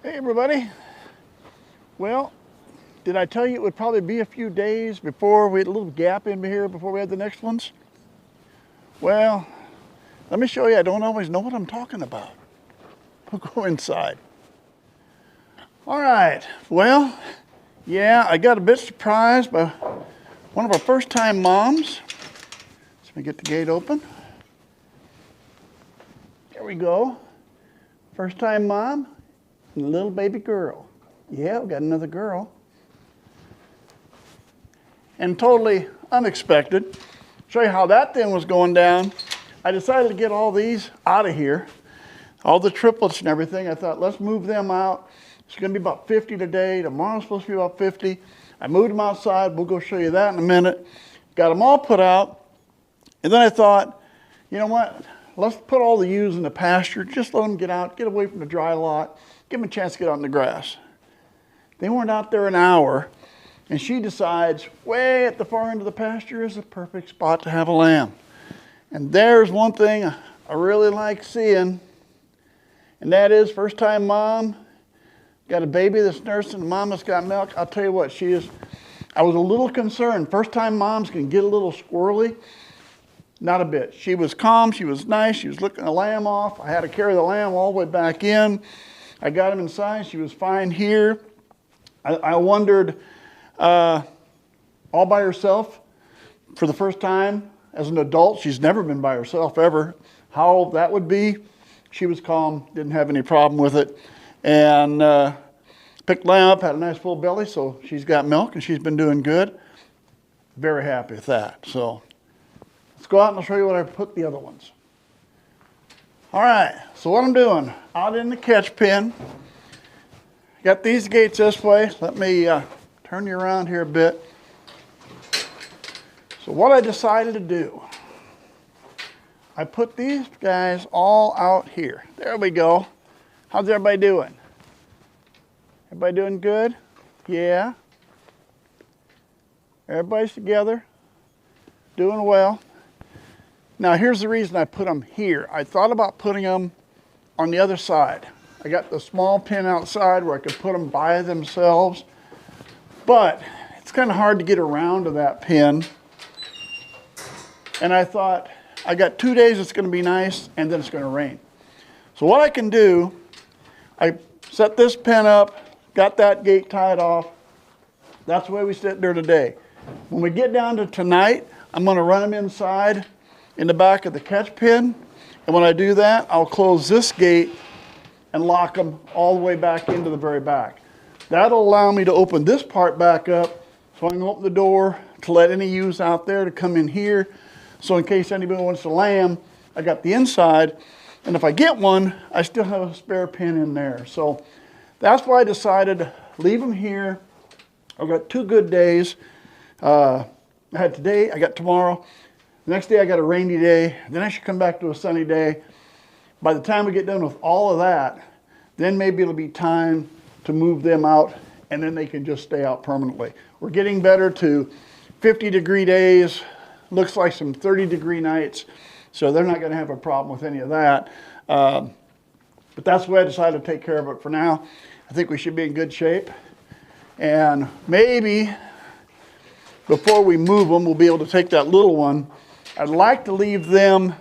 Hey everybody. Well, did I tell you it would probably be a few days before we had a little gap in here before we had the next ones? Well, let me show you. I don't always know what I'm talking about. We'll go inside. All right. Well, yeah, I got a bit surprised by one of our first-time moms. Let me get the gate open. There we go. First-time mom and a little baby girl. Yeah, we got another girl. And totally unexpected. Show you how that thing was going down. I decided to get all these out of here. All the triplets and everything. I thought, let's move them out. It's going to be about 50 today. Tomorrow's supposed to be about 50. I moved them outside. We'll go show you that in a minute. Got them all put out. And then I thought, you know what? Let's put all the ewes in the pasture. Just let them get out, get away from the dry lot. Give them a chance to get out in the grass. They weren't out there an hour. And she decides, way at the far end of the pasture is the perfect spot to have a lamb. And there's one thing I really like seeing. And that is, first time mom, got a baby that's nursing, the mama's got milk. I'll tell you what, I was a little concerned. First time moms can get a little squirrely. Not a bit. She was calm, she was nice, she was looking the lamb off. I had to carry the lamb all the way back in. I got him inside, she was fine here. I wondered, all by herself, for the first time as an adult, she's never been by herself ever, how that would be. She was calm, didn't have any problem with it. And picked the lamb up, had a nice full belly, so she's got milk and she's been doing good. Very happy with that. So let's go out and I'll show you what I put the other ones. All right, so what I'm doing, out in the catch pen, got these gates this way. Let me turn you around here a bit. So what I decided to do, I put these guys all out here. There we go. How's everybody doing? Everybody doing good? Yeah. Everybody's together, doing well. Now here's the reason I put them here. I thought about putting them on the other side. I got the small pen outside where I could put them by themselves, but it's kind of hard to get around to that pen. And I thought, I got 2 days it's going to be nice, and then it's going to rain. So what I can do, I set this pen up, got that gate tied off. That's the way we sit there today. When we get down to tonight, I'm going to run them inside in the back of the catch pen. And when I do that, I'll close this gate and lock them all the way back into the very back. That'll allow me to open this part back up so I can open the door to let any ewes out there to come in here. So in case anybody wants a lamb, I got the inside. And if I get one, I still have a spare pin in there. So that's why I decided to leave them here. I've got 2 good days. I had today, I got tomorrow. The next day I got a rainy day. Then I should come back to a sunny day. By the time we get done with all of that, then maybe it'll be time to move them out and then they can just stay out permanently. We're getting better to 50-degree days. Looks like some 30-degree nights. So they're not going to have a problem with any of that. But that's the way I decided to take care of it for now. I think we should be in good shape. And maybe before we move them, we'll be able to take that little one. I'd like to leave them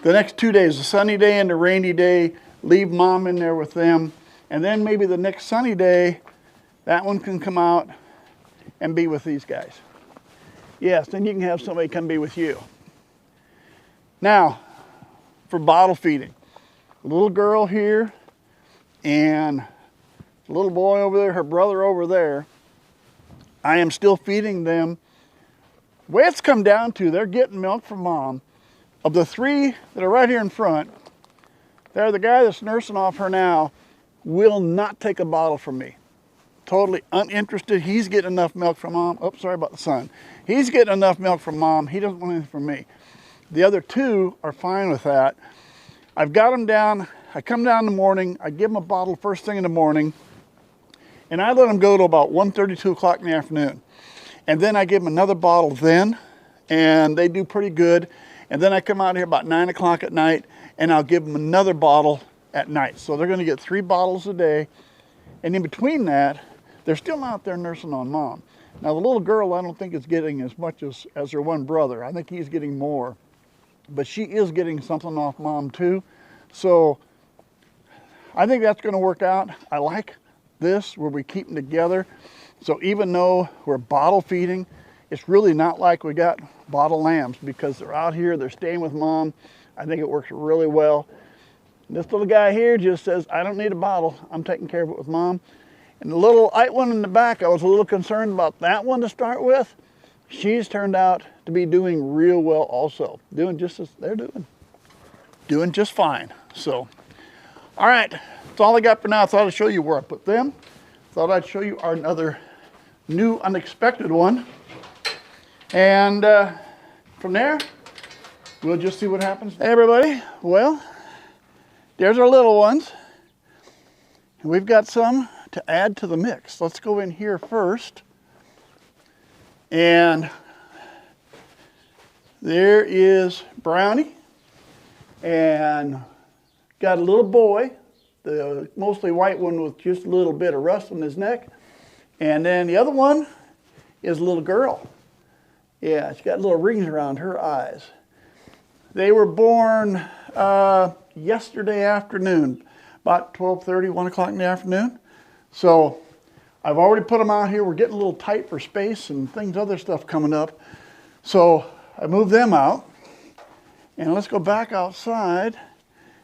the next 2 days, the sunny day and the rainy day, leave mom in there with them. And then maybe the next sunny day, that one can come out and be with these guys. Yes, then you can have somebody come be with you. Now, for bottle feeding. A little girl here and a little boy over there, her brother over there. I am still feeding them. The way it's come down to, they're getting milk from mom. Of the 3 that are right here in front, the guy that's nursing off her now will not take a bottle from me. Totally uninterested. He's getting enough milk from mom. Oh, sorry about the sun. He's getting enough milk from mom. He doesn't want anything from me. The other 2 are fine with that. I've got them down. I come down in the morning. I give them a bottle first thing in the morning. And I let them go to about 1:30, 2 o'clock in the afternoon. And then I give them another bottle then. And they do pretty good. And then I come out here about 9 o'clock at night and I'll give them another bottle at night. So they're going to get 3 bottles a day. And in between that, they're still out there nursing on mom. Now the little girl, I don't think is getting as much as her one brother. I think he's getting more. But she is getting something off mom too. So I think that's going to work out. I like this where we keep them together. So even though we're bottle feeding, it's really not like we got bottle lambs because they're out here, they're staying with mom. I think it works really well. This little guy here just says, I don't need a bottle. I'm taking care of it with mom. And the little white one in the back, I was a little concerned about that one to start with. She's turned out to be doing real well also. Doing just as they're doing. Doing just fine. So, all right. That's all I got for now. I thought I'd show you where I put them. Thought I'd show you our another new unexpected one. And from there, we'll just see what happens. Hey everybody, well, there's our little ones. And we've got some to add to the mix. Let's go in here first. And there is Brownie. And got a little boy, the mostly white one with just a little bit of rust on his neck. And then the other one is a little girl. Yeah, she's got little rings around her eyes. They were born yesterday afternoon, about 12:30, 1 o'clock in the afternoon. So I've already put them out here. We're getting a little tight for space and things, other stuff coming up. So I moved them out. And let's go back outside.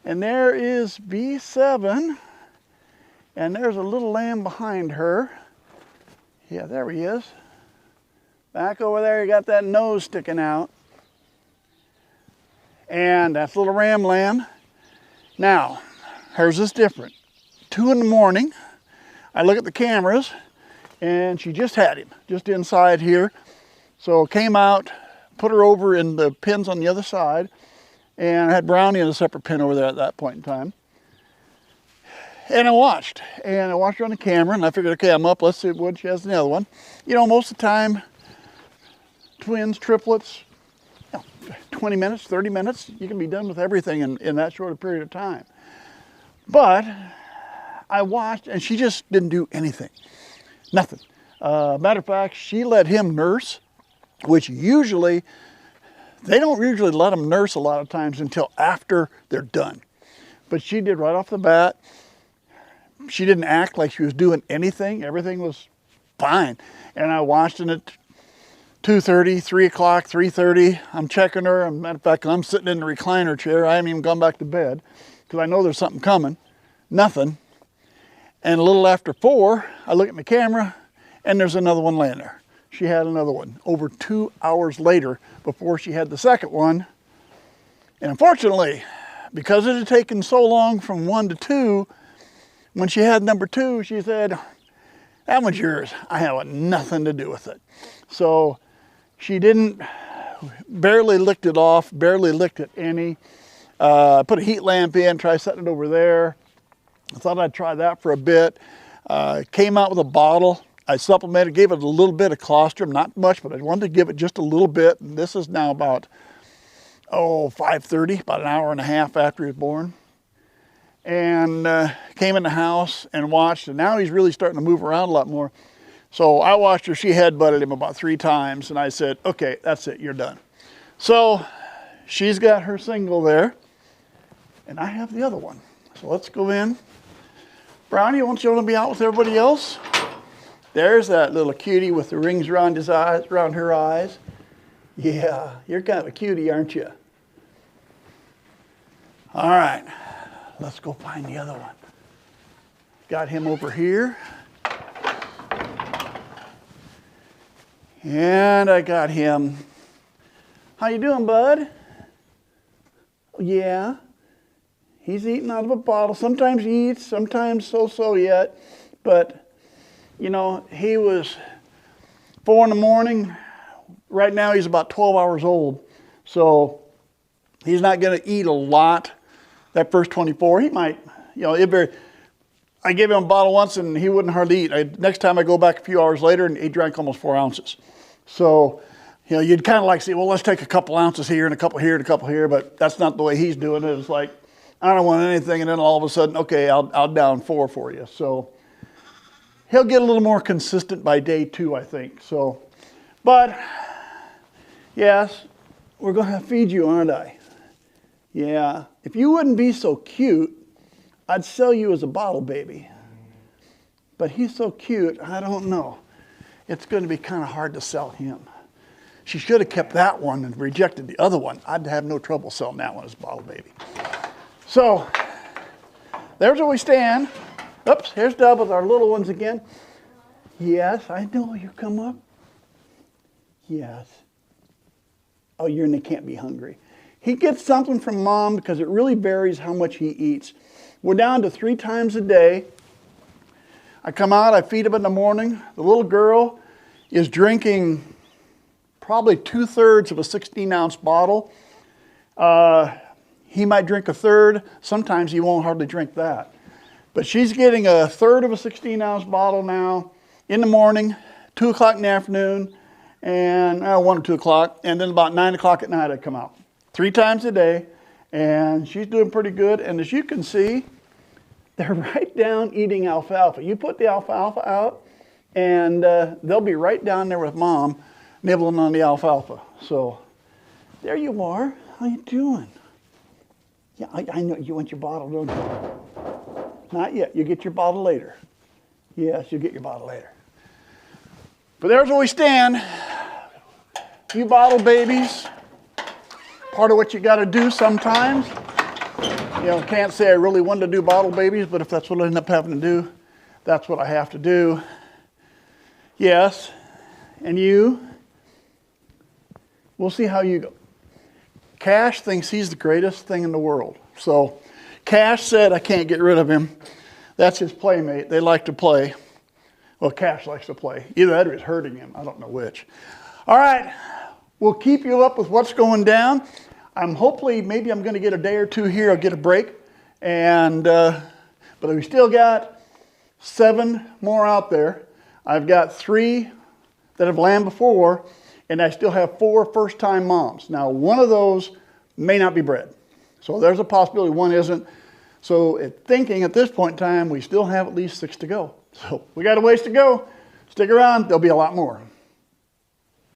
And there is B7. And there's a little lamb behind her. Yeah, there he is. Back over there, you got that nose sticking out. And that's little ram lamb. Now, hers is different. 2 in the morning, I look at the cameras, and she just had him, just inside here. So came out, put her over in the pins on the other side, and I had Brownie in a separate pin over there at that point in time. And I watched her on the camera, and I figured, okay, I'm up, let's see what she has in the other one. You know, most of the time, twins, triplets, 20 minutes, 30 minutes, you can be done with everything in that short a period of time. But I watched, and she just didn't do anything, nothing. Matter of fact, she let him nurse, which usually, they don't usually let them nurse a lot of times until after they're done. But she did right off the bat. She didn't act like she was doing anything. Everything was fine. And I watched it at 2:30, 3 o'clock, 3:30. I'm checking her. Matter of fact, I'm sitting in the recliner chair. I haven't even gone back to bed because I know there's something coming. Nothing. And a little after 4, I look at my camera and there's another one laying there. She had another one over 2 hours later before she had the second one. And unfortunately, because it had taken so long from 1 to 2, when she had number 2, she said, that one's yours. I have nothing to do with it. So she barely licked it off, barely licked it any. Put a heat lamp in, try setting it over there. I thought I'd try that for a bit. Came out with a bottle. I supplemented, gave it a little bit of colostrum, not much, but I wanted to give it just a little bit. And this is now about, 5:30, about an hour and a half after he was born. And came in the house and watched, and now he's really starting to move around a lot more. So I watched her, she headbutted him about 3 times, and I said, okay, that's it, you're done. So she's got her single there, and I have the other one. So let's go in. Brownie, won't you want to be out with everybody else? There's that little cutie with the rings around his eyes, around her eyes. Yeah, you're kind of a cutie, aren't you? All right, let's go find the other one. Got him over here. And I got him. How you doing, bud? Yeah. He's eating out of a bottle. Sometimes he eats, sometimes so yet. But, you know, he was 4 in the morning. Right now he's about 12 hours old. So he's not going to eat a lot. That first 24, he might, I gave him a bottle once and he wouldn't hardly eat. Next time I go back a few hours later and he drank almost 4 ounces. So, you'd kind of like say, well, let's take a couple ounces here and a couple here and a couple here, but that's not the way he's doing it. It's like, I don't want anything, and then all of a sudden, okay, I'll down 4 for you. So he'll get a little more consistent by day 2, I think. So, but yes, we're going to feed you, aren't I? Yeah. If you wouldn't be so cute, I'd sell you as a bottle baby. But he's so cute, I don't know. It's going to be kind of hard to sell him. She should have kept that one and rejected the other one. I'd have no trouble selling that one as a bottle baby. So, there's where we stand. Oops, here's Dub with our little ones again. Yes, I know you come up. Yes. Oh, they can't be hungry. He gets something from Mom because it really varies how much he eats. We're down to 3 times a day. I come out, I feed him in the morning. The little girl is drinking probably 2/3 of a 16-ounce bottle. He might drink 1/3. Sometimes he won't hardly drink that. But she's getting 1/3 of a 16-ounce bottle now in the morning, 2 o'clock in the afternoon, and 1 or 2 o'clock. And then about 9 o'clock at night I come out. 3 times a day. And she's doing pretty good. And as you can see, they're right down eating alfalfa. You put the alfalfa out, and they'll be right down there with Mom, nibbling on the alfalfa. So there you are. How you doing? Yeah, I know you want your bottle, don't you? Not yet. You get your bottle later. Yes, you'll get your bottle later. But there's where we stand. You bottle babies. Part of what you got to do sometimes. You know, can't say I really wanted to do bottle babies, but if that's what I end up having to do, that's what I have to do. Yes. And you? We'll see how you go. Cash thinks he's the greatest thing in the world. So Cash said I can't get rid of him. That's his playmate. They like to play. Well, Cash likes to play. Either that or it's hurting him. I don't know which. All right. We'll keep you up with what's going down. Hopefully, maybe I'm going to get a day or 2 here. I'll get a break. And but we still got 7 more out there. I've got 3 that have lambed before, and I still have 4 first-time moms. Now, one of those may not be bred. So there's a possibility one isn't. So thinking at this point in time, we still have at least 6 to go. So we got a ways to go. Stick around. There'll be a lot more.